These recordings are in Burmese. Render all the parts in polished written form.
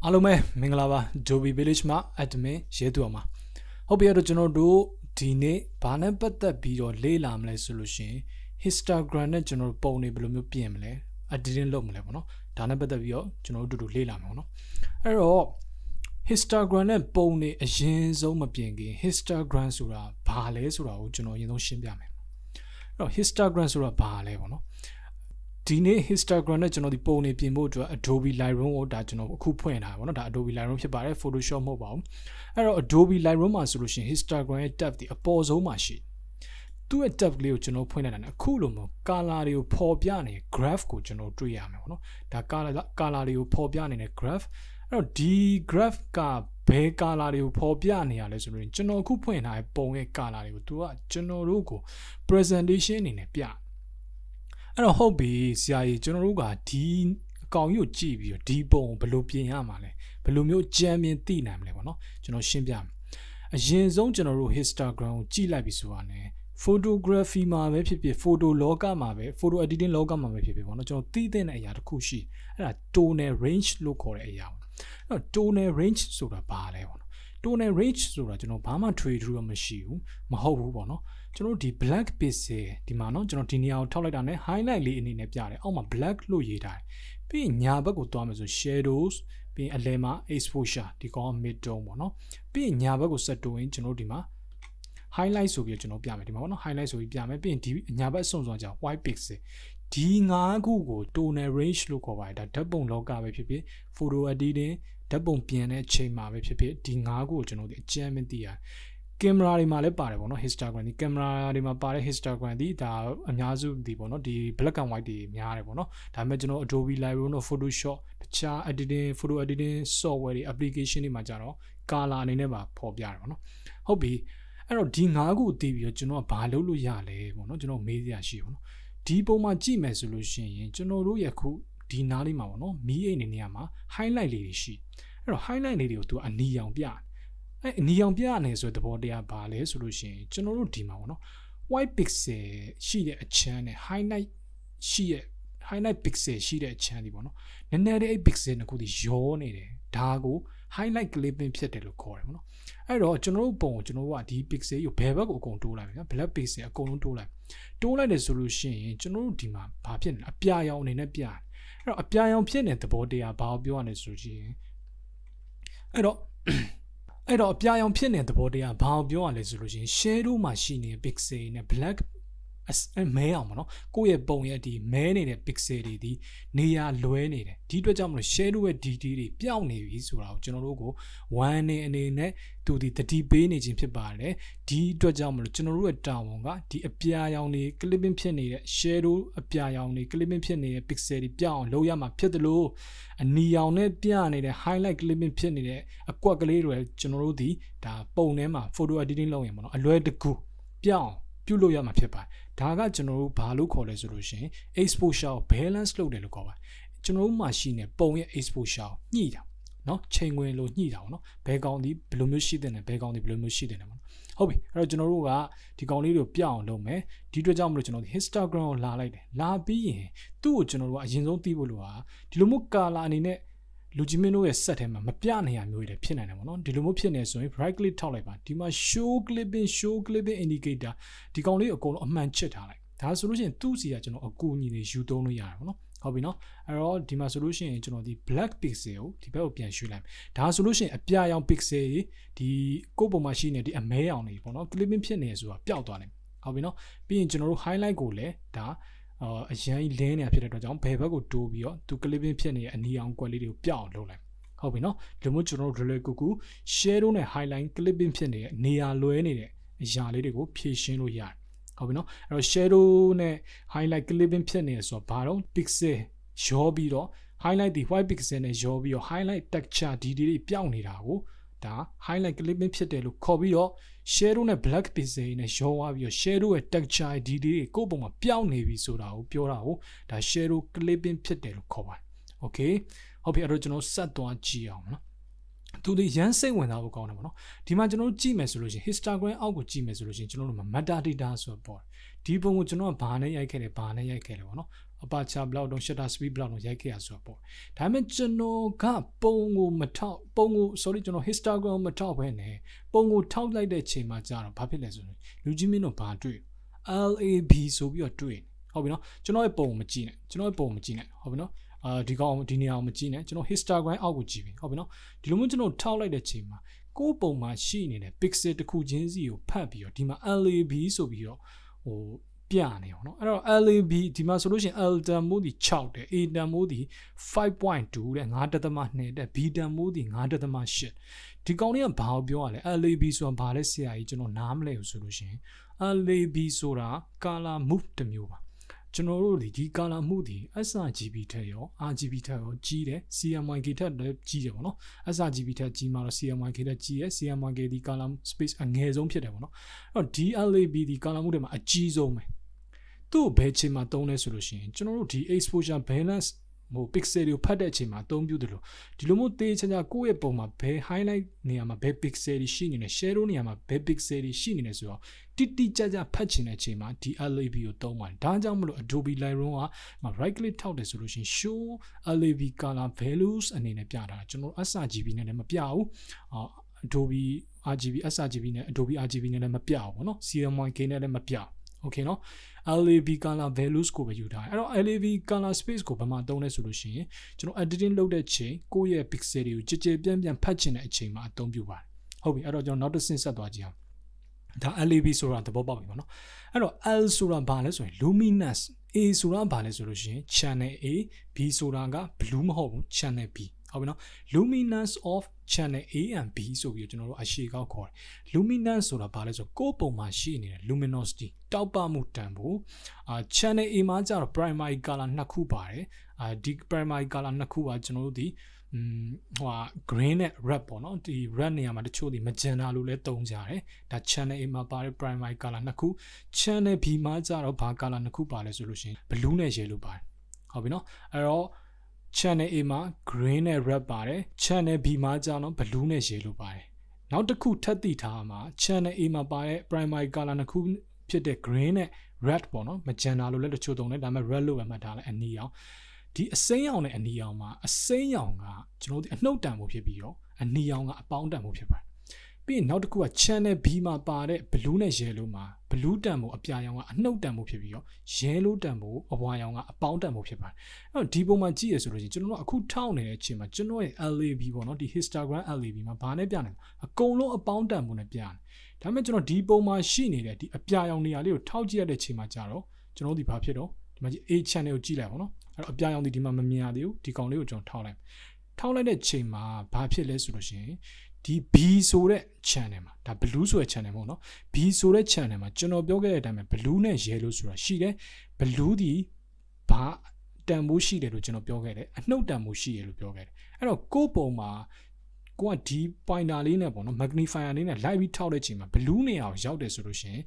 အားလုံးပဲမင်္ဂလာပါ Adobe Village မှာ admin ရဲသူအောင်ပါဟုတ်ပြီအဲ့တော့ကျွန်တော်တို့ဒီနေ့ဘာနဲ့ပတ်သက်ပြီးတော့လေ့လာမလဲဆိုလို့ရှိရင် Histogram နဲ့ကျွန်တော်တို့ပုံတွေဘယ်လိုမျိုးပြင်မလဲ editing လုပ်မလဲပေါ့နော်ဒါနဲ့ပတ်သက်ပြီးတော့ကျွန်တော်တို့အတူတူလေ့လာမယ်ပေါ့နော်အဲ့တော့ Histogram နဲ့ပုံတွေအရင်ဆုံးမပြင်ခင် Histogram ဆိုတာဘာလဲဆိုတာကိုကျွန်တော်အရင်ဆုံးရှင်းပြမယ်အဲ့တော့ Histogram ဆိုတာဘာလဲပေါ့နော်ဒီနေ့ Histogram နဲ့ကျွန်တော်ဒီပုံတွေပြင်ဖို့အတွက် Adobe Lightroom ကိုဒါကျွန်တော်အခုဖွင့်ထားပါတော့ဒါ Adobe Lightroom ဖြစ်ပါတယ် Photoshop မဟုတ်ပါဘူးအဲ့တော့ Adobe Lightroom မှာဆိုလို့ရှိရင် Histogram ရဲ့ tab ဒီအပေါ်ဆုံးမှာရှိသူ့ရဲ့ tab လေးကိုကျွန်တော်ဖွင့်လိုက်တာနဲ့အခုလိုမျိုး color တွေကိုပေါ်ပြနေ graph ကိုကျွန်တော်တွေ့ရမယ်ပေါ့နော်ဒါ color တွေကိုပေါ်ပြနေတဲ့ graph အဲ့တော့ဒီ graph ကဘယ် color တွေကိုပေါ်ပြနေရလဲဆိုလို့ကျွန်တော်အခုဖွင့်ထားတဲ့ပုံရဲ့ color တွေကိုသူကကျွန်တော်တို့ကို presentation အနေနဲ့ပြအဲ့တော့ဟုတ်ပြီဆရာကြီးကျွန်တော်တို့ကဒီအကောင်ကြီးကိုကြည့်ပြီးတော့ဒီပုံကိုဘယ်လိုပြင်ရမှာလဲဘယ်လိုမျိုးကြမ်းမြင်သိနိုင်မလဲပေါ့နော်ကျွန်တော်ရှင်းပြမယ်အရင်ဆုံးကျွန်တော်တို့ Histogram ကိုကြည့်လိုက်ပြီဆိုတာ ਨੇ photography မှာပဲဖြစ်ဖြစ် photo လောကမှာပဲ photo editing လောကမှာပဲဖြစ်ဖြစ်ပေါ့နော်ကျွန်တော်သိတဲ့အရာတစ်ခုရှိအဲ့ဒါ tonal range လို့ခေါ်တဲ့အရာပေါ့အဲ့တော့ tonal range ဆိုတာဘာလဲပေါ့နော် tonal range ဆိုတာကျွန်တော်ဘာမှထွေထူးတော့မရှိဘူးမဟုတ်ဘူးပေါ့နော်ကျွန်တော်ဒီ black pixel ဒီမှာเนาะကျွန်တော်ဒီနေရာကိုထောက်လိုက်တာနဲ့ highlight လေးအနေနဲ့ပြတယ်အောက်မှာ black လို့ရေးထားတယ်ပြီးရင်ညာဘက်ကိုသွားမယ်ဆို shadows ပြီးရင်အလယ်မှာ exposure ဒီကောင် mid tone ပေါ့နော်ပြီးရင်ညာဘက်ကိုဆက်တိုးရင်ကျွန်တော်ဒီမှာ highlight ဆိုပြီးကျွန်တော်ပြမယ်ဒီမှာပေါ့နော် highlight ဆိုပြီးပြမယ်ပြီးရင်ဒီညာဘက်အစုံစွာကြောင့် white pixel ဒီ၅ခုကို tonal range လို့ခေါ်ပါတယ်ဒါဓာတ်ပုံလောကပဲဖြစ်ဖြစ် photo editing ဓာတ်ပုံပြင်တဲ့အချိန်မှာပဲဖြစ်ဖြစ်ဒီ၅ခုကိုကျွန်တော်ဒီအကျဉ်းမသိရတယ်ကင်မရာတွေမှာလည်းပါတယ်ပေါ့နော် Histogram ဒီကင်မရာတွေမှာပါတဲ့ Histogram ဒီဒါအများစုဒီပေါ့နော်ဒီ black and white တွေများတယ်ပေါ့နော်ဒါပေမဲ့ကျွန်တော် Adobe Lightroom နဲ့ Photoshop တခြား editing photo editing software တွေ application တွေမှာကြတော့ color အနေနဲ့ပါပေါ်ပြတယ်ပေါ့နော်ဟုတ်ပြီအဲ့တော့ဒီ၅ခုတည်ပြီးတော့ကျွန်တော်ကဘာလုပ်လို့ရလဲပေါ့နော်ကျွန်တော်မေးစရာရှိပေါ့နော်ဒီပုံမှာကြည့်မယ်ဆိုလို့ရှိရင်ကျွန်တော်တို့ရခုဒီနားလေးမှာပေါ့နော်မီးအိမ်နေနေရာမှာ highlight လေးတွေရှိအဲ့တော့ highlight လေးတွေကိုသူကအနီရောင်ပြအဲ့အနီရောင်ပြနေဆိုတဲ့သဘောတရားဘာလဲဆိုလို့ရှိရင်ကျွန်တော်တို့ဒီမှာပေါ့နော် white pixel ရှိတဲ့အချမ်းနဲ့ highlight ရှိရဲ့ highlight pixel ရှိတဲ့အချမ်းဒီပေါ့နော်နည်းနည်းလေးအဲ့ pixel နှစ်ခုဒီရောနေတယ်ဒါကို highlight clipping ဖြစ်တယ်လို့ခေါ်တယ်ပေါ့နော်အဲ့တော့ကျွန်တော်တို့ပုံကိုကျွန်တော်တို့ကဒီ pixel ကိုဘယ်ဘက်ကိုအကုန်တိုးလိုက်မယ်နော် black pixel အကုန်လုံးတိုးလိုက်တယ်ဆိုလို့ရှိရင်ကျွန်တော်တို့ဒီမှာဘာဖြစ်နေလဲအပြာရောင်အနေနဲ့ပြတယ်အဲ့တော့အပြာရောင်ဖြစ်နေတဲ့သဘောတရားဘာကိုပြောရလဲဆိုလို့ရှိရင်အဲ့တော့အပြာရောင်ဖြစ်နေတဲ့သဘောတရားဘာကိုပြောရလဲဆိုလို့ရှိရင် shadow မှာရှိနေတဲ့ pixel နဲ့ black မဲအောင်ပေါ့နော်ကိုယ့်ရဲ့ပုံရဲ့ဒီမဲနေတဲ့ pixel တွေဒီနေရာလွဲနေတယ်ဒီအတွက်ကြောင့်မလို့ shadow ရဲ့ detail တွေပျောက်နေပြီဆိုတာကိုကျွန်တော်တို့ကို1နေအနေနဲ့သူဒီတတိပေးနေခြင်းဖြစ်ပါတယ်ဒီအတွက်ကြောင့်မလို့ကျွန်တော်တို့ရဲ့တာဝန်ကဒီအပြာရောင်တွေ clipping ဖြစ်နေတဲ့ shadow အပြာရောင်တွေ clipping ဖြစ်နေတဲ့ pixel တွေပျောက်အောင်လုပ်ရမှာဖြစ်တယ်လို့အနီရောင်နဲ့ပြနေတဲ့ highlight clipping ဖြစ်နေတဲ့အကွက်ကလေးတွေကျွန်တော်တို့ဒီဒါပုံထဲမှာ photo editing လုပ်ရင်ပေါ့နော်အလွယ်တကူပျောက်ပြုတ်လို့ရမှာဖြစ်ပါတယ်ဒါကကျွန်တော်တို့ဘာလို့ခေါ်လဲဆိုလို့ရှိရင် exposure ကို balance လုပ်တယ်လို့ခေါ်ပါတယ်ကျွန်တော်တို့မှာရှိနေပုံရဲ့ exposure ကိုညှိတာเนาะချိန်ဝင်လို့ညှိတာပေါ့เนาะဘယ်ကောင်ဒီဘယ်လိုမျိုးရှိတဲ့နဲ့ဘယ်ကောင်ဒီဘယ်လိုမျိုးရှိတဲ့နဲ့ပေါ့ဟုတ်ပြီအဲ့တော့ကျွန်တော်တို့ကဒီကောင်လေးတွေကိုပြအောင်လုပ်မယ်ဒီအတွက်ကြောင့်မလို့ကျွန်တော်ဒီ Histogram ကိုလာလိုက်တယ်လာပြီးရင်သူ့ကိုကျွန်တော်တို့ကအရင်ဆုံးသိဖို့လိုတာဒီလိုမျိုး color အနေနဲ့လူကြီးမင်းတို့ရဲ့ set ထဲမှာမပြနေရမျိုးတွေဖြစ်နိုင်တယ်ပေါ့နော်ဒီလိုမျိုးဖြစ်နေဆိုရင် right click ထောက်လိုက်ပါဒီမှာ show clipping indicator ဒီကောင်လေးအကုန်လုံးအမှန်ချစ်ထားလိုက်ဒါဆိုလို့ရှိရင်သူ့စီကကျွန်တော်အကူအညီတွေယူသုံးလို့ရတယ်ပေါ့နော်ဟုတ်ပြီနော်အဲ့တော့ဒီမှာဆိုလို့ရှိရင်ကျွန်တော်ဒီ black pixel ကိုဒီဘက်ကိုပြန်ရွှေ့လိုက်ဒါဆိုလို့ရှိရင်အပြာရောင် pixel ဒီကိုယ့်ပုံမှာရှိနေဒီအမဲရောင်တွေပေါ့နော် clipping ဖြစ်နေဆိုတာပျောက်သွားတယ်ဟုတ်ပြီနော်ပြီးရင်ကျွန်တော်တို့ highlight ကိုလည်းဒါအရင်လင်းနေတာဖြစ်တဲ့အတွက်ကြောင့်ဘယ်ဘက်ကိုတိုးပြီးတော့သူ clipping ဖြစ်နေတဲ့အနီရောင်ကွက်လေးတွေကိုပျောက်အောင်လုပ်လိုက်ဟုတ်ပြီနော်ဒီလိုမျိုးကျွန်တော်တို့ relay ကူ shadow နဲ့ highlight clipping ဖြစ်နေတဲ့နေရာလွဲနေတဲ့အရာလေးတွေကိုဖြည့်ရှင်းလို့ရတယ်ဟုတ်ပြီနော်အဲ့တော့ shadow နဲ့ highlight clipping ဖြစ်နေဆိုတော့ဘာတော့ pixel ရောပြီးတော့ highlight ဒီ white pixel နဲ့ရောပြီးတော့ highlight texture ဒီတွေပျောက်နေတာကိုဒါ highlight clipping ဖြစ်တယ်လို့ခေါ်ပြီးတော့ shadow နဲ့ black pixel နဲ့ရောသွားပြီးတော့ shadow ရဲ့ texture ဒီတွေကိုယ့်ပုံမှာပျောက်နေပြီဆိုတာကိုပြောတာကိုဒါ shadow clipping ဖြစ်တယ်လို့ခေါ်ပါတယ် okay ဟုတ်ပြီအဲ့တော့ကျွန်တော်ဆက်သွားကြည့်အောင်နော်သူဒီရန်စိတ်ဝင်စားဖို့ကောင်းတယ်ပေါ့နော်ဒီမှာကျွန်တော်တို့ကြည့်မယ်ဆိုလို့ရှိရင် Histogram အောက်ကိုကြည့်မယ်ဆိုလို့ရှိရင်ကျွန်တော်တို့မှာ metadata ဆိုတော့ပေါ့ ဒီပုံကိုကျွန်တော်ကဘာနဲ့ရိုက်ခဲ့တယ်ပေါ့နော်အပါချာဘလောက်တော့ shutter speed ဘလောက်တော့ရိုက်ခဲ့ရဆိုတော့ပေါ့ဒါပေမဲ့ကျွန်တော်ကပုံကိုမထောက်ပုံကို sorry ကျွန်တော် histogram မထောက်ဘဲနဲ့ပုံကိုထောက်လိုက်တဲ့ချိန်မှာကြာတော့ဘာဖြစ်လဲဆိုရင်လူကြီးမင်းတို့ဘာတွေ့ LAB ဆိုပြီးတော့တွေ့ဟုတ်ပြီနော်ကျွန်တော်ရဲ့ပုံမကြည့်နဲ့ဟုတ်ပြီနော်ဒီနေရာကိုမကြည့်နဲ့ကျွန်တော် histogram အောက်ကိုကြည့်ပြီဟုတ်ပြီနော်ဒီလိုမျိုးကျွန်တော်ထောက်လိုက်တဲ့ချိန်မှာကိုယ်ပုံမှာရှိနေတဲ့ pixel တစ်ခုချင်းစီကိုဖတ်ပြီးတော့ဒီမှာ LAB ဆိုပြီးတော့ပြနေအောင်เนาะအဲ့တော့ LAB ဒီမှာဆိုလို့ရှိရင် L တန်မိုးဒီ6တဲ့ A တန်မိုးဒီ 5.2 တဲ့ 9.2 တဲ့ B တန်မိုးဒီ 9.8 ဒီကောင်လေးကဘာကိုပြောရလဲ LAB ဆိုတာဘာလဲဆရာကြီးကျွန်တော်နားမလဲဘူးဆိုလို့ရှိရင် LAB ဆိုတာ color move တစ်မျိုးပါကျွန်တော်တို့ဒီ color move ဒီ sRGB ထက်ရော RGB ထက်ရောကြီးတယ် CMYK ထက်လည်းကြီးတယ်ပေါ့နော် sRGB ထက်ကြီးမှတော့ CMYK ထက်ကြီးတယ် CMYK ဒီ color space အငယ်ဆုံးဖြစ်တယ်ပေါ့နော်အဲ့တော့ဒီ LAB ဒီ color move တွေမှာအကြီးဆုံးပဲသူ့ဘယ်ချိန်မှာသုံးလဲဆိုလို့ရှိရင်ကျွန်တော်တို့ဒီ exposure balance pixel တွေကိုဖတ်တဲ့အချိန်မှာအသုံးပြုတယ်လို့ဒီလိုမျိုးတေးချာချာကိုယ့်ရဲ့ပုံမှာဘယ် highlight နေရာမှာဘယ် pixel တွေရှိနေလဲ shadow နေရာမှာဘယ် pixel တွေရှိနေလဲဆိုတော့တိကျကျဖတ်ချင်တဲ့အချိန်မှာဒီ LAB ကိုသုံးပါတယ်ဒါကြောင့်မလို့ Adobe Lightroom က right click ထောက်တယ်ဆိုလို့ရှိရင် show LAB color values အနေနဲ့ပြတာကျွန်တော် sRGB နဲ့လည်းမပြဘူးAdobe RGB sRGB နဲ့ Adobe RGB နဲ့လည်းမပြဘူးပေါ့နော် CMYK နဲ့လည်းမပြOkay နော် LAB color values ကိုပဲယူထားတယ်အဲ့တော့ LAB color space ကိုဘာမှသုံးလဲဆိုလို့ရှိရင်ကျွန်တော် editing လုပ်တဲ့ချိန်ကိုယ့်ရဲ့ pixel တွေကိုကြည်ပြန့်ဖတ်ချင်တဲ့အချိန်မှာအသုံးပြုပါတယ်ဟုတ်ပြီအဲ့တော့ကျွန်တော်နောက်တစ်ဆင့်ဆက်သွားကြည့်အောင်ဒါ LAB ဆိုတာသဘောပေါက်ပြီပေါ့နော်အဲ့တော့ L ဆိုတာဘာလဲဆိုရင် luminous A ဆိုတာဘာလဲဆိုလို့ရှိရင် channel A B ဆိုတာက blue မဟုတ်ဘူး channel B ဟုတ်ပြီနော် luminance of channel A and B ဆိုပြီးကျွန်တော်တို့အရှိကောက်ခေါ်တယ် luminance ဆိုတာဘာလဲဆိုကိုယ်ပုံမှာရှိနေတဲ့ luminosity တောက်ပမှုတန်ဖို့channel A မှာကျတော့ primary color နှစ်ခုပါတယ်ဒီ primary color နှစ်ခုကကျွန်တော်တို့ဒီgreen နဲ့ red ပေါ့နော်ဒီ red နေရာမှာတချို့ဒီ magenta လို့လည်းသုံးကြတယ်ဒါ channel A မှာပါတဲ့ primary color နှစ်ခု channel B မှာကျတော့ဘာ color နှစ်ခုပါလဲဆိုလို့ရှိရင် blue နဲ့ yellow ပါတယ်ဟုတ်ပြီနော်အဲ့တော့channel A မှာ green နဲ့ red ပါတယ် channel B မှာကျတော့ blue နဲ့ yellow ပါတယ်နောက်တစ်ခုထပ်သိထားမှာ channel A မှာပါတဲ့ primary color နှစ်ခုဖြစ်တဲ့ green နဲ့ red ပေါ့နော် magenta လို့လည်းတချို့သုံးတယ်ဒါပေမဲ့ red လို့ပဲမှတ်ထားလိုက်အနီရောင်ဒီအစိမ်းရောင်နဲ့အနီရောင်မှာအစိမ်းရောင်ကကျွန်တော်တို့အနှုတ်တန်မှုဖြစ်ပြီးတော့အနီရောင်ကအပေါင်းတန်မှုဖြစ်ပါတယ်ပြီးရင်နောက်တစ်ခုက channel B မှာပါတဲ့ blue နဲ့ yellow မှာ blue တန်မှုအပြာရောင်ကအနှုတ်တန်မှုဖြစ်ပြီးတော့ yellow တန်မှုအဝါရောင်ကအပေါင်းတန်မှုဖြစ်ပါတယ်အဲ့တော့ဒီပုံမှာကြည့်ရဆိုလို့ရှိရင်ကျွန်တော်တို့အခုထောက်နေတဲ့အချိန်မှာကျွန်တော်ရဲ့ LAB ပေါ့နော်ဒီ histogram LAB မှာဘာနဲ့ပြနေလဲအကုန်လုံးအပေါင်းတန်မှုနဲ့ပြနေဒါပေမဲ့ကျွန်တော်ဒီပုံမှာရှိနေတဲ့ဒီအပြာရောင်နေရာလေးကိုထောက်ကြည့်ရတဲ့အချိန်မှာကြာတော့ကျွန်တော်တို့ဒီဘာဖြစ်တော့ဒီမှာ A channel ကိုကြည့်လိုက်ပါတော့အဲ့တော့အပြာရောင်ဒီမှာမမြင်ရသေးဘူးဒီကောင်လေးကိုကျွန်တော်ထောက်လိုက်တဲ့ချိန်မှာဘာဖြစ်လဲဆိုလို့ရှိရင်ဒီ B ဆိုတဲ့ channel မှာဒါ blue ဆိုတဲ့ channel ပေါ့နော် B ဆိုတဲ့ channel မှာကျွန်တော်ပြောခဲ့တဲ့အတိုင်းပဲ blue နဲ့ yellow ဆိုတာရှိတယ် blue ဒီဘာတန်ဖိုးရှိတယ်လို့ကျွန်တော်ပြောခဲ့တယ်အနှုတ်တန်ဖိုးရှိတယ်လို့ပြောခဲ့တယ်အဲ့တော့ကိုယ့်ပုံမှာကိုကဒီ pointer လေးနဲ့ပေါ့နော် magnifier လေးနဲ့လိုက်ပြီးထောက်တဲ့ချိန်မှာ blue နေရာကိုရောက်တယ်ဆိုလို့ရှိရင်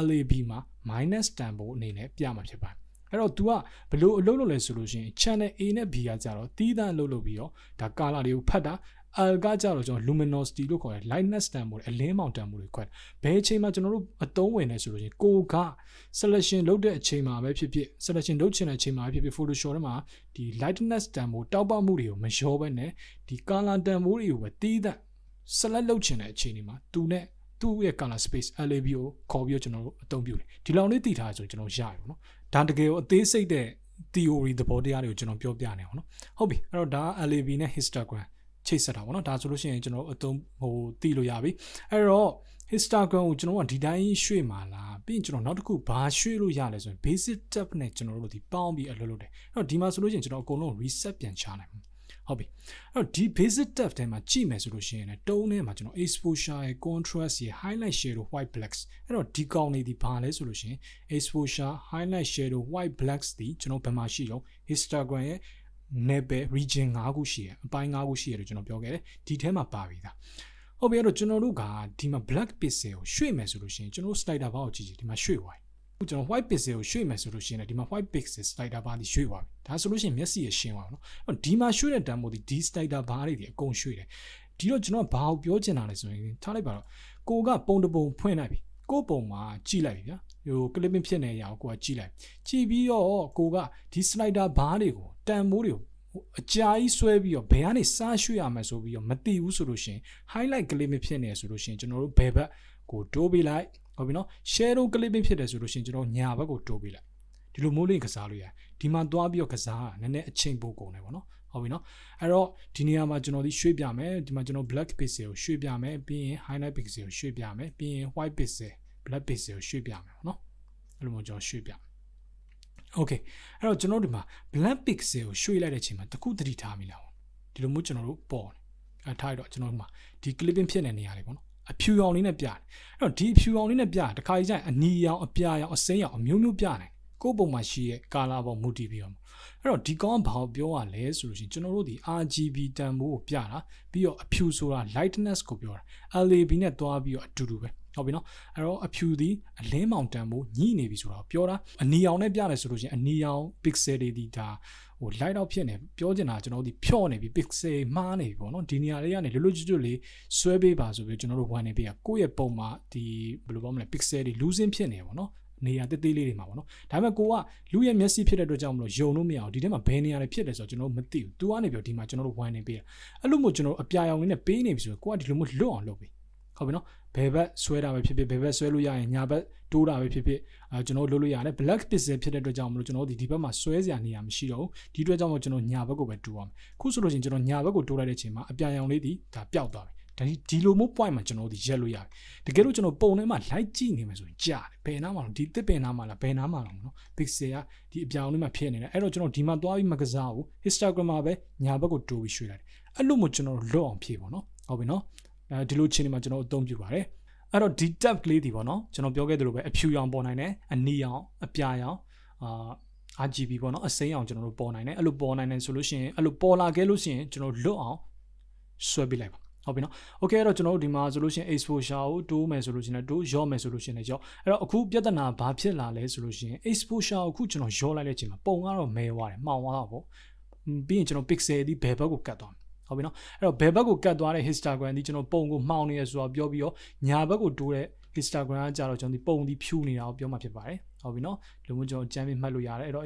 LAB မှာ minus တန်ဖိုးအနေနဲ့ပြမှာဖြစ်ပါတယ်အဲ့တော့ तू ကဘလို့အလုပ်လုပ်လဲဆိုလို့ရှိရင် channel A နဲ့ B ကကြတော့တီးတန့်အလုပ်လုပ်ပြီးတော့ဒါ color တွေကိုဖတ်တာ L ကကြတော့ကျွန်တော် luminosity လို့ခေါ်တယ် lightness တန်ဖိုးအလင်းမောင်တန်ဖိုးတွေခွဲဘယ်အချိန်မှာကျွန်တော်တို့အသုံးဝင်လဲဆိုလို့ရှိရင်ကိုက selection လုပ်တဲ့အချိန်မှာပဲဖြစ်ဖြစ် selection လုပ်ချင်တဲ့အချိန်မှာပဲဖြစ်ဖြစ် Photoshop ထဲမှာဒီ lightness တန်ဖိုးတောက်ပမှုတွေကိုမလျောဘဲနဲ့ဒီ color တန်ဖိုးတွေကိုပဲတီးတန့် select လုပ်ချင်တဲ့အချိန်တွေမှာသူနဲ့သူ့ရဲ့ color space LAB ကိုခေါ်ပြီးတော့ကျွန်တော်တို့အသုံးပြုတယ်ဒီလောက်လေးတည်ထားဆိုကျွန်တော်ရရပါတော့ဒါတကယ်ကိုအသေးစိတ်တဲ့ theory သဘောတရားတွေကိုကျွန်တော်ပြောပြနေအောင်နော်ဟုတ်ပြီအဲ့တော့ဒါ LAB နဲ့ histogram ချိတ်ဆက်တာပေါ့နော်ဒါဆိုလို့ရှိရင်ကျွန်တော်အသုံးသိလို့ရပြီအဲ့တော့ histogram ကိုကျွန်တော်ကဒီတိုင်းရွှေ့မှာလားပြီးရင်ကျွန်တော်နောက်တစ်ခုဘာရွှေ့လို့ရလဲဆိုရင် basic tab နဲ့ကျွန်တော်တို့ဒီပေါင်းပြီးအလုပ်လုပ်တယ်အဲ့တော့ဒီမှာဆိုလို့ရှိရင်ကျွန်တော်အကုန်လုံး reset ပြန်ချနိုင်မှာဟုတ်ပြီအဲ့တော့ဒီ basic tab ထဲမှာကြည့်မယ်ဆိုလို့ရှိရင်လည်းတုံးထဲမှာကျွန်တော် exposure ရယ် contrast ရယ် highlight shadow white blacks အဲ့တော့ဒီကောင်တွေဒီဘာလဲဆိုလို့ရှိရင် exposure highlight shadow white blacks ဒီကျွန်တော်ဘယ်မှာရှိတော့ histogram ရဲ့ nebel region 5ခုရှိရအပိုင်း5ခုရှိရလို့ကျွန်တော်ပြောခဲ့တယ်ဒီထဲမှာပါပြီသားဟုတ်ပြီအဲ့တော့ကျွန်တော်တို့ကဒီမှာ black pixel ကိုရွှေ့မယ်ဆိုလို့ရှိရင်ကျွန်တော် slider bar ကိုကြည့်ကြည့်ဒီမှာရွှေ့သွားပြီကျွန်တော် white pixel ကိုရွှေ့မယ်ဆိုလို့ရှိရင်ဒီမှာ white pixel slider bar ဒီရွှေ့သွားပြီဒါဆိုလို့ရှိရင်မျက်စိရရှင်းသွားပြီနော်အဲ့တော့ဒီမှာရွှေ့တဲ့တန်ဖိုးဒီ slider bar တွေအကုန်ရွှေ့တယ်ဒီတော့ကျွန်တော်ဘာကိုပြောချင်တာလဲဆိုရင်ထားလိုက်ပါတော့ကိုကပုံတပုံဖွင့်လိုက်ပြီကိုပုံမှာကြည့်လိုက်ပြီဗျာ clipping ဖြစ်နေရအောင်ကိုကကြည့်လိုက်ကြည့်ပြီးတော့ကိုကဒီ slider bar တွေကိုတန်မိုးတွေကိုအကြာကြီးဆွဲပြီးတော့ဘယ်ကနေစားရွှေ့ရမယ်ဆိုပြီးတော့မသိဘူးဆိုလို့ရှိရင် highlight clipping ဖြစ်နေဆိုလို့ရှိရင်ကျွန်တော်တို့ဘယ်ဘက်ကိုတိုးပေးလိုက်ဟုတ်ပြီနော် shadow clipping ဖြစ်တယ်ဆိုလို့ရှိရင်ကျွန်တော်ညာဘက်ကိုတိုးပေးလိုက်ဒီလိုမိုးလေးကစားလို့ရတယ်ဒီမှာသွားပြီးတော့ကစားနည်းနည်းအချိန်ပိုကုန်တယ်ပေါ့နော်ဟုတ်ပြီနော်အဲ့တော့ဒီနေရာမှာကျွန်တော်ဒီရွှေ့ပြမယ်ဒီမှာကျွန်တော် black pixel ကိုရွှေ့ပြမယ်ပြီးရင် highlight pixel ကိုရွှေ့ပြမယ်ပြီးရင် white pixel black pixel ကိုရွှေ့ပြမယ်ပေါ့နော်အဲ့လိုမျိုးကျွန်တော်ရွှေ့ပြOkay အဲ့တော့ကျွန်တော်ဒီမှာ black pixel ကိုရွှေ့လိုက်တဲ့အချိန်မှာတခုသတိထားမိလားဒီလိုမျိုးကျွန်တော်တို့ပေါ်တယ်အဲ့ထားရတော့ကျွန်တော်ဒီမှာဒီ clipping ဖြစ်နေတဲ့နေရာလေးပေါ့နော်အဖြူရောင်လေးနဲ့ပြတယ်အဲ့တော့ဒီအဖြူရောင်လေးနဲ့ပြတခါကြီးကျရင်အနီရောင်အပြာရောင်အစိမ်းရောင်အမျိုးမျိုးပြတယ်ကိုယ့်ပုံမှာရှိရဲ့ color ပေါ်မူတည်ပြီးတော့အဲ့တော့ဒီကောင်ကဘာကိုပြောရလဲဆိုလို့ရှိရင်ကျွန်တော်တို့ဒီ RGB တန်ဖိုးကိုပြတာပြီးတော့အဖြူဆိုတာ lightness ကိုပြောတာ LAB နဲ့တွားပြီးတော့အတူတူပဲဟုတ်ပြီနော်အဲ့တော့အဖြူဒီအလင်းမောင်တန်ဖိုးညှိနေပြီဆိုတော့ပြောတာအနီရောင်နဲ့ပြတယ်ဆိုလို့ရှိရင်အနီရောင် pixel တွေဒီဒါဟို light out ဖြစ်နေပြောချင်တာကျွန်တော်တို့ဒီဖြော့နေပြီ pixel မှားနေပြီပေါ့နော်ဒီနေရာလေးကနေလွတ်လွတ်ကျွတ်ကျွတ်လေးဆွဲပေးပါဆိုပြီးကျွန်တော်တို့ဝိုင်းနေပေးရကိုယ့်ရဲ့ပုံမှာဒီဘယ်လိုပြောမလဲ pixel တွေ losing ဖြစ်နေပေါ့နော်နေရာတေးသေးလေးတွေမှာပေါ့နော်ဒါပေမဲ့ကိုကလူရဲ့မျက်စိဖြစ်တဲ့အတွက်ကြောင့်မလို့ယုံလို့မရအောင်ဒီထဲမှာဘယ်နေရာတွေဖြစ်တယ်ဆိုတော့ကျွန်တော်တို့မသိဘူး तू ကနေပြောဒီမှာကျွန်တော်တို့ဝိုင်းနေပေးရအဲ့လိုမျိုးကျွန်တော်တို့အပြာရောင်လေးနဲ့ပေးနေပြီဆိုတော့ကိုကဒီလိုမျိုးလွတ်အောင်လုပ်ပေးဟုတ်ပြီနော်ဘယ်ဘက်ဆွဲတာပဲဖြစ်ဖြစ်ဘယ်ဘက်ဆွဲလို့ရရင်ညာဘက်တိုးတာပဲဖြစ်ဖြစ်ကျွန်တော်တို့လုပ်လို့ရတယ် black pixel ဖြစ်တဲ့အတွက်ကြောင့်မလို့ကျွန်တော်တို့ဒီဘက်မှာဆွဲစရာနေရာမရှိတော့ဘူးဒီအတွက်ကြောင့်မို့ကျွန်တော်ညာဘက်ကိုပဲတိုးအောင်ခုဆိုလို့ရှိရင်ကျွန်တော်ညာဘက်ကိုတိုးလိုက်တဲ့အချိန်မှာအပြာရောင်လေးဒီဒါပျောက်သွားပြီဒီလိုမျိုး point မှာကျွန်တော်တို့ရက်လို့ရတယ်တကယ်လို့ကျွန်တော်ပုံထဲမှာ light ကြည့်နေမယ်ဆိုရင်ကြားတယ်ဘယ်နားမှာလဲဒီတစ်ပင်နားမှာလားဘယ်နားမှာလဲနော် pixel ကဒီအပြောင်လေးမှာဖြစ်နေတယ်အဲ့တော့ကျွန်တော်ဒီမှာသွားပြီးမကစားဘူး Histogram မှာပဲညာဘက်ကိုတိုးပြီးရွှေ့လိုက်တယ်အဲ့လိုမျိုးကျွန်တော်လွတ်အောင်ဖြည့်ပေါ့နော်ဟုတ်ပြီနော်ဒီလိုချင်းတွေမှာကျွန်တော်အသုံးပြုပါတယ်အဲ့တော့ဒီ tab ကလေးဒီပေါ့နော်ကျွန်တော်ပြောခဲ့သလိုပဲအဖြူရောင်ပေါ်နိုင်တယ်အနီရောင်အပြာရောင်RGB ပေါ့နော်အစိမ်းရောင်ကျွန်တော်တို့ပေါ်နိုင်တယ်အဲ့လိုပေါ်နိုင်တယ်ဆိုလို့ရှိရင်အဲ့လိုပေါ်လာခဲ့လို့ရှိရင်ကျွန်တော်လွတ်အောင်ဆွဲပေးလိုက်ပါဟုတ်ပြီနော် okay အဲ့တော့ကျွန်တော်တို့ဒီမှာဆိုလို့ရှိရင် exposure ကိုတိုးမယ်ဆိုလို့ရှိရင်တိုးရော့မယ်ဆိုလို့ရှိရင်ရော့အဲ့တော့အခုပြဿနာဘာဖြစ်လာလဲဆိုလို့ရှိရင် exposure ကိုအခုကျွန်တော်ရော့လိုက်တဲ့အချိန်မှာပုံကတော့မဲသွားတယ်မှောင်သွားတာပေါ့ပြီးရင်ကျွန်တော် pixel ဒီဘယ်ဘက်ကိုကတ်သွားမယ်ဟုတ်ပြီနော်အဲ့တော့ဘယ်ဘက်ကိုကတ်သွားတဲ့ histogram ဒီကျွန်တော်ပုံကိုမှောင်နေရဆိုတော့ပြောပြီးတော့ညာဘက်ကိုတိုးတဲ့ histogram ကကြတော့ကျွန်တော်ဒီပုံဒီဖြူနေတာကိုပြောမှဖြစ်ပါတယ်ဟုတ်ပြီနော်ဒီလိုမျိုးကျွန်တော်ကြမ်းပြီးမှတ်လို့ရတယ်အဲ့တော့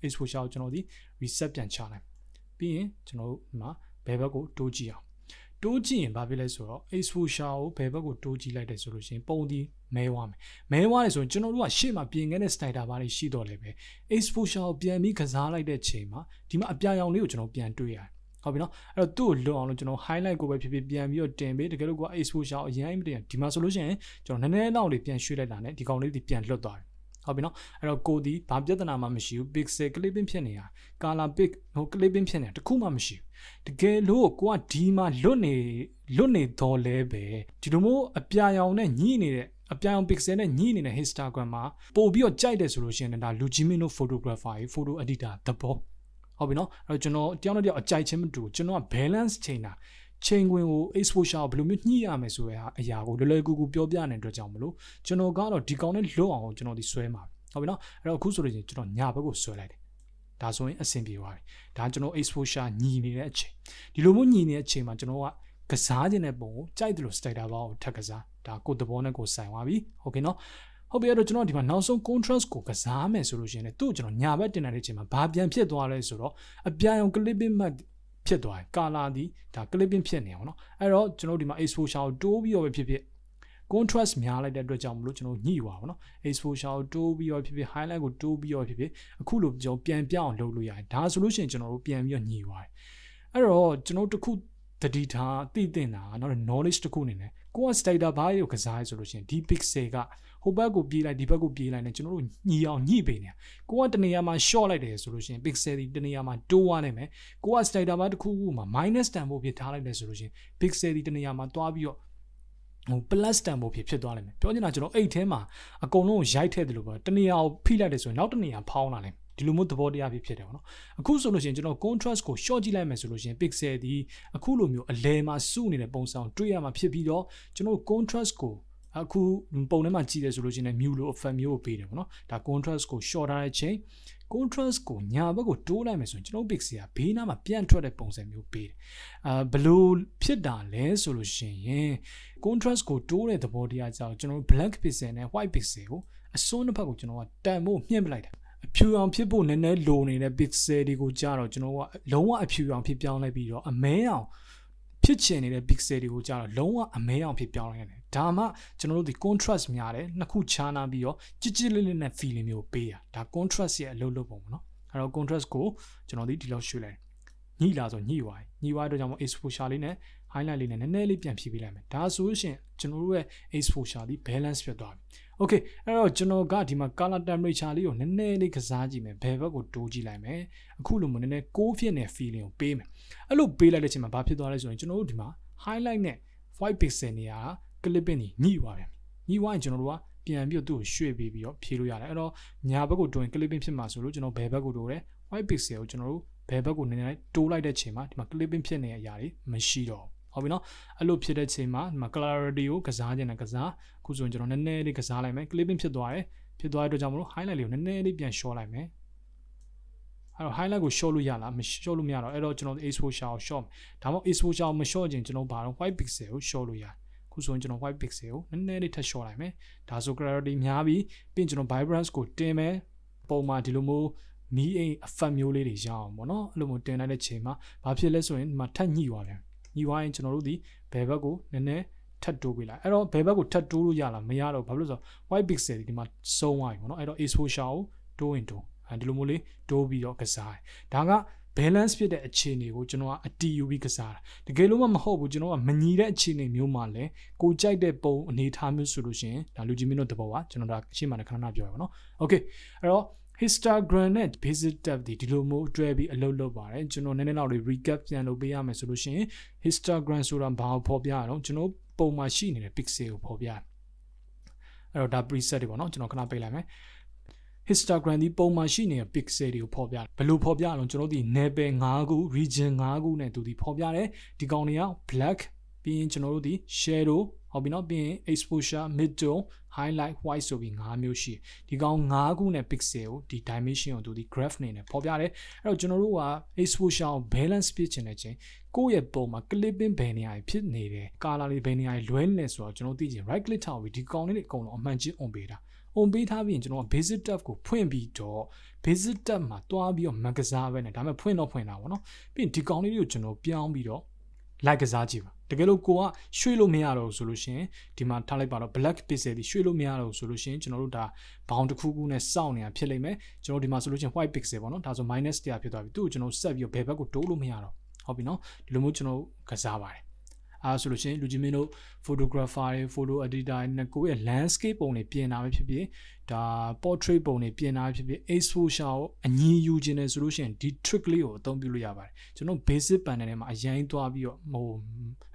exposure ကိုကျွန်တော်ဒီ reset ပြန်ချလိုက်ပြီးရင်ကျွန်တော်တို့ဒီမှာဘယ်ဘက်ကိုတိုးကြည့်အောင်တိုးကြည့်ရင်ဘာဖြစ်လဲဆိုတော့ exposure ကိုဘယ်ဘက်ကိုတိုးကြည့်လိုက်တယ်ဆိုလို့ရှိရင်ပုံဒီမဲဝါမယ်မဲဝါတယ်ဆိုရင်ကျွန်တော်တို့ကရှေ့မှာပြင်ခဲ့တဲ့ slider bar တွေရှိတော့လေပဲ exposure ကိုပြန်ပြီးကစားလိုက်တဲ့ချိန်မှာဒီမှာအပြာရောင်လေးကိုကျွန်တော်ပြန်တွေ့ရတယ်ဟုတ်ပြီနော်အဲ့တော့သူ့ကိုလွတ်အောင်လို့ကျွန်တော် highlight ကိုပဲဖြစ်ဖြစ်ပြန်ပြီးတော့တင်ပေးတကယ်လို့က exposure အရင်မတင်ဒီမှာဆိုလို့ရှိရင်ကျွန်တော်နည်းနည်းတော့လေးပြန်ရွှေ့လိုက်တာနဲ့ဒီကောင်လေးဒီပြန်လွတ်သွားတယ်ဟုတ်ပြီနော်အဲ့တော့ကိုဒီဘာပြဿနာမှမရှိဘူး pixel clipping ဖြစ်နေတာ color pick ဟို clipping ဖြစ်နေတာတခုမှမရှိဘူးတကယ်လို့ကိုကဒီမှာလွတ်နေတော့လဲပဲဒီလိုမျိုးအပြာရောင်နဲ့ညှိနေတဲ့အပြာရောင် pixel နဲ့ညှိနေတဲ့ Histogram မှာပို့ပြီးတော့ကြိုက်တယ်ဆိုလို့ရှိရင်ဒါ Luminar photographer ကြီး photo editor သဘောဟုတ်ပြီနော်အဲ့တော့ကျွန်တော်တယောက်နဲ့တယောက်အကြိုက်ချင်းမတူကျွန်တော်က balance ချိန်တာချိန်ခွင်ကို exposure ကိုဘယ်လိုမျိုးညှိရမယ်ဆိုတဲ့အရာကိုလွယ်ကူကူပြောပြနေတဲ့အတွက်ကြောင့်မလို့ကျွန်တော်ကတော့ဒီကောင်နဲ့လွတ်အောင်ကျွန်တော်ဒီဆွဲမှာဟုတ်ပြီနော်အဲ့တော့အခုဆိုလို့ရှိရင်ကျွန်တော်ညာဘက်ကိုဆွဲလိုက်တယ်ဒါဆိုရင်အဆင်ပြေသွားပြီဒါကျွန်တော် exposure ညီနေတဲ့အချိန်ဒီလိုမျိုးညီနေတဲ့အချိန်မှာကျွန်တော်ကကစားခြင်းတဲ့ပုံကိုကြိုက်တယ်လို့ slider bar ကိုထပ်ကစားဒါကိုယ်သဘောနဲ့ကိုယ်ဆိုင်သွားပြီโอเคနော်ဟုတ်ပြီအဲ့တော့ကျွန်တော်ဒီမှာနောက်ဆုံး contrast ကိုကစားမယ်ဆိုလို့ရှိရင်လည်းသူ့ကိုကျွန်တော်ညာဘက်တင်တဲ့အချိန်မှာဘာပြန်ဖြစ်သွားလဲဆိုတော့အပြာရောင် clipping matte ဖြစ်သွားတယ် color ဒီဒါ clipping ဖြစ်နေအောင်နော်အဲ့တော့ကျွန်တော်ဒီမှာ exposure ကိုတိုးပြီးတော့ပဲဖြစ်ဖြစ် contrast များလိုက်တဲ့အတွက်ကြောင့်မလို့ကျွန်တော်ညှိပါပါနော် exposure ကိုတိုးပြီးတော့ဖြစ်ဖြစ် highlight ကိုတိုးပြီးတော့ဖြစ်ဖြစ်အခုလိုကျွန်တော်ပြန်ပြအောင်လုပ်လို့ရတယ်ဒါဆိုလို့ရှိရင်ကျွန်တော်တို့ပြန်ပြီးတော့ညှိပါတယ်အဲ့တော့ကျွန်တော်တို့တစ်ခုတတိထားသိတင်တာနောက် knowledge တစ်ခုအနေနဲ့ကိုက slider bar ကိုကစားရဆိုလို့ရှိရင်ဒီ pixel ကဟိုဘက်ကိုပြေးလိုက်ဒီဘက်ကိုပြေးလိုက်နေကျွန်တော်တို့ညီအောင်ညှိပေးနေကိုကတနေရာမှာ short လိုက်တယ်ဆိုလို့ရှိရင် pixel ဒီတနေရာမှာတိုးသွားနိုင်မယ်ကိုက slider bar တစ်ခုခုမှာ minus တန်ဖို့ဖြစ်ထားလိုက်တယ်ဆိုလို့ရှိရင် pixel ဒီတနေရာမှာတွားပြီးတော့ဟို plus တန်ဖို့ဖြစ်သွားနိုင်မယ်ပြောချင်တာကျွန်တော်အဲ့ထဲမှာအကုန်လုံးရိုက်ထည့်တယ်လို့ပြောတနေရာကိုဖိလိုက်တယ်ဆိုရင်နောက်တနေရာဖောင်းလာတယ်ဒီလိုမျိုးသဘောတရားဖြစ်တယ်ပေါ့နော်အခုဆိုလို့ရှိရင်ကျွန်တော် contrast ကို short ကြည့်လိုက်မယ်ဆိုလို့ရှိရင် pixel ဒီအခုလိုမျိုးအလဲမှာစုနေတဲ့ပုံစံတွေ့ရမှာဖြစ်ပြီးတော့ကျွန်တော် contrast ကိုအခုပုံထဲမှာကြည့်တယ်ဆိုလို့ရှိရင် mute လို့ effect မျိုးကိုပေးတယ်ပေါ့နော်ဒါ contrast ကို short ထားတဲ့အချိန် contrast ကိုညာဘက်ကိုတိုးလိုက်မယ်ဆိုရင်ကျွန်တော် pixel ကဘေးနားမှာပြန်ထွက်တဲ့ပုံစံမျိုးပေးတယ်ဘလို့ဖြစ်တာလဲဆိုလို့ရှိရင် contrast ကိုတိုးတဲ့သဘောတရားကြောင့်ကျွန်တော် black pixel နဲ့ white pixel ကို အစွန်းတစ်ဖက်ကိုကျွန်တော်ကတန်ဖို့မြှင့်ပလိုက်တာအဖြူအောင်ဖြစ်ဖို့နည်းနည်းလိုနေတဲ့ pixel တွေကိုကြာတော့ကျွန်တော်ကလုံးဝအဖြူအောင်ဖြစ်ပြောင်းလိုက်ပြီးတော့အမဲအောင်ဖြစ်ချင်နေတဲ့ pixel တွေကိုကြာတော့လုံးဝအမဲအောင်ဖြစ်ပြောင်းလိုက်တယ်ဒါမှကျွန်တော်တို့ဒီ contrast များတယ်နှစ်ခုခြားနာပြီးတော့ကြစ်ကြစ်လေးလေးနဲ့ feeling မျိုးပေးတာဒါ contrast ရဲ့အလုပ်လုပ်ပုံပေါ့နော်အဲ့တော့ contrast ကိုကျွန်တော်ဒီလောက်ရွှေ့လိုက်ညှိလာဆိုညှိသွားပြီညှိသွားတော့ကြောင့်မို့ exposure လေးနဲ့ highlight လေးနဲ့နည်းနည်းလေးပြန်ဖြည့်ပေးလိုက်မယ်ဒါဆိုရင်ကျွန်တော်တို့ရဲ့ exposure ဒီ balance ဖြစ်သွားပြီ okay အဲ့တော့ကျွန်တော်ကဒီမှာ color temperature လေးကိုနည်းနည်းလေးကစားကြည့်မယ်ဘယ်ဘက်ကိုတိုးကြည့်လိုက်မယ်အခုလိုမျိုးနည်းနည်းကိုးဖြစ်နေ feeling ကိုပေးမယ်အဲ့လိုပေးလိုက်တဲ့အချိန်မှာဘာဖြစ်သွားလဲဆိုရင်ကျွန်တော်တို့ဒီမှာ highlight နဲ့ white pixel နေရာ clipping ညှိသွားပြန်ညှိသွားရင်ကျွန်တော်တို့ကပြန်ပြီးတော့သူ့ကိုရွှေ့ပေးပြီးတော့ဖြည့်လို့ရတယ်အဲ့တော့ညာဘက်ကိုတိုးရင် clipping ဖြစ်မှာဆိုလို့ကျွန်တော်ဘယ်ဘက်ကိုတိုးလဲ white pixel ကိုကျွန်တော်တို့ဘယ်ဘက်ကိုနည်းနည်းတိုးလိုက်တဲ့ချိန်မှာဒီမှာ clipping ဖြစ်နေတဲ့အရာတွေမရှိတော့ဟုတ်ပြီနော်အဲ့လိုဖြစ်တဲ့ချိန်မှာဒီမှာ clarity ကိုကစားခြင်းနဲ့ကစားအခုဆိုရင်ကျွန်တော်နည်းနည်းလေးကစားလိုက်မယ် clipping ဖြစ်သွားတဲ့အတွက်ကြောင့်မလို့ highlight လေးကိုနည်းနည်းလေးပြန် short လိုက်မယ်အဲ့တော့ highlight ကို short လို့ရလားမ short လို့မရတော့အဲ့တော့ကျွန်တော် exposure ကို short ဒါမှမဟုတ် exposure ကိုမ short ခြင်းကျွန်တော်ဘာလို့ white pixel ကို short လို့ရတယ်အခုဆိုရင်ကျွန်တော် white pixel ကိုနည်းနည်းလေးထပ် short လိုက်မယ်ဒါဆို clarity များပြီးပြီးကျွန်တော် vibrance ကိုတင်မယ်ပုံမှန်ဒီလိုမျိုးမီးအိမ်အဖက်မျိုးလေးတွေရအောင်ပေါ့နော်အဲ့လိုမျိုးတင်လိုက်တဲ့ချိန်မှာဘာဖြစ်လဲဆိုရင်ဒီမှာထပ်ညှိသွားပြန်ညှိသွားရင်ကျွန်တော်တို့ဒီဘယ်ဘက်ကိုနည်းနည်းထပ်တိုးပေးလိုက်အဲ့တော့ဘယ်ဘက်ကိုထပ်တိုးလို့ရလားမရတော့ဘာလို့လဲဆိုတော့ white pixel ဒီမှာစုံသွားပြီပေါ့နော်အဲ့တော့ exposure ကိုတိုးရင်တိုးဒီလိုမျိုးလေးတိုးပြီးတော့ကစားတယ်ဒါက balance ဖြစ်တဲ့အခြေအနေကိုကျွန်တော်ကအတီးယူပြီးကစားတာတကယ်လို့မဟုတ်ဘူးကျွန်တော်ကမညီတဲ့အခြေအနေမျိုးမှာလဲကိုကြိုက်တဲ့ပုံအနေထားမျိုးဆိုလို့ရှိရင်ဒါလူကြီးမင်းတို့တဘောပါကျွန်တော်ဒါရှေ့မှာခဏခဏပြောရပါတော့ okay အဲ့တော့Histogram နဲ့ basic tab ဒီလိုမျိုးတွဲပြီးအလုပ်လုပ်ပါတယ်ကျွန်တော်နည်းနည်းတော့ recap ပြန်လုပ်ပေးရမယ်ဆိုလို့ရှိရင် Histogram ဆိုတာဘာကိုဖော်ပြရအောင်ကျွန်တော်ပုံမှာရှိနေတဲ့ pixel ကိုဖော်ပြအဲ့တော့ဒါ preset တွေပေါ့နော်ကျွန်တော်ခဏပိတ်လိုက်မယ် Histogram ဒီပုံမှာရှိနေတဲ့ pixel တွေကိုဖော်ပြဘယ်လိုဖော်ပြအောင်ကျွန်တော်ဒီ level 5ခု region 5ခုနဲ့သူဒီဖော်ပြတယ်ဒီကောင်တွေက black ပြီးရင်ကျွန်တော်တို့ဒီ shadow ဟုတ်ပြီနော်ပြီးရင် exposure middle highlight white ဆိုပြီး5မျိုးရှိဒီကောင်5ခုနဲ့ pixel ကိုဒီ dimension ကိုသူဒီ graph နေနဲ့ဖော်ပြတယ်အဲ့တော့ကျွန်တော်တို့က exposure ကို balance ဖြစ်ချင်တဲ့ချိန်ကိုယ့်ရဲ့ပုံမှာ clipping ဘယ်နေရာဖြစ်နေတယ် color လေးဘယ်နေရာလွဲနေဆိုတော့ကျွန်တော်သိချင် right click ထားပြီးဒီကောင်လေးတွေအကုန်လုံးအမှန်ချင်း on ပေးတာon ပေးထားပြီးရင်ကျွန်တော်က basic tab ကိုဖွင့်ပြီးတော့ basic tab မှာတွားပြီးတော့မကစားပဲနဲ့ဒါပေမဲ့ဖွင့်တော့ဖွင့်တာပေါ့နော်ပြီးရင်ဒီကောင်လေးတွေကိုကျွန်တော်ပြောင်းပြီးတော့ like ကစားကြည့်ပါတကယ်လို့ကိုကရွှေ့လို့မရတော့ဆိုလို့ရှင်ဒီမှာထားလိုက်ပါတော့ black pixel ဒီရွှေ့လို့မရတော့ဆိုလို့ရှင်ကျွန်တော်တို့ဒါ bound တစ်ခုခုနဲ့စောင့်နေတာဖြစ်လိမ့်မယ်ကျွန်တော်ဒီမှာဆိုလို့ရှင် white pixel ပေါ့နော်ဒါဆို minus 100ဖြစ်သွားပြီသူ့ကိုကျွန်တော်ဆက်ပြီးတော့ဘယ်ဘက်ကိုတိုးလို့မရတော့ဟုတ်ပြီနော်ဒီလိုမျိုးကျွန်တော်ကစားပါတယ်အားဆိုလို့ရှင်လူကြီးမင်းတို့ photographer တွေ photo editor တွေနဲ့ကိုယ့်ရဲ့ landscape ပုံတွေပြင်တာပဲဖြစ်ဖြစ်ဒါ portrait ပုံတွေပြင်တာပဲဖြစ်ဖြစ် exposure ကိုအညီယူခြင်းနဲ့ဆိုလို့ရှင်ဒီ trick လေးကိုအသုံးပြုလို့ရပါတယ်ကျွန်တော် basic panel ထဲမှာအရင်သွားပြီးတော့ဟို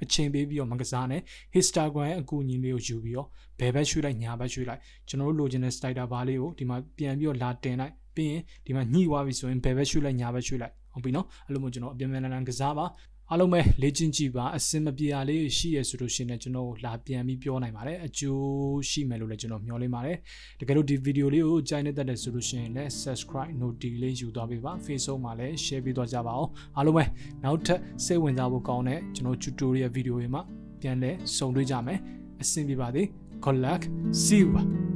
အချိန်ပေးပြီးတော့မကစားနဲ့ Histogram ရဲ့အကူအညီလေးကိုယူပြီးတော့ဘယ်ဘက်ရွှေ့လိုက်ညာဘက်ရွှေ့လိုက်ကျွန်တော်တို့လိုချင်တဲ့ slider bar လေးကိုဒီမှာပြန်ပြီးတော့လာတင်လိုက်ပြီးရင်ဒီမှာညှိသွားပြီဆိုရင်ဘယ်ဘက်ရွှေ့လိုက်ညာဘက်ရွှေ့လိုက်ဟုတ်ပြီနော်အဲ့လိုမျိုးကျွန်တော်အပြန်ပြန်လန်ကစားပါအားလုံးပဲလေ့ကျင့်ကြည့်ပါအစင်မပြေရလေးရှိရဆိုလို့ရှိရင်ကျွန်တော်လာပြန်ပြီးပြောနိုင်ပါတယ်အကျိုးရှိမယ်လို့လည်းကျွန်တော်မျှော်လင့်ပါတယ်တကယ်လို့ဒီဗီဒီယိုလေးကိုကြိုက်နေတတ်တဲ့ဆိုလို့ရှိရင်လည်း subscribe notification လေးယူသွားပေးပါ Facebook မှာလည်း share ပေးသွားကြပါအောင်အားလုံးပဲနောက်ထပ်စိတ်ဝင်စားဖို့ကောင်းတဲ့ကျွန်တော် tutorial ဗီဒီယိုတွေမှာပြန်လည်ဆုံတွေ့ကြမယ်အဆင်ပြေပါသေး good luck see you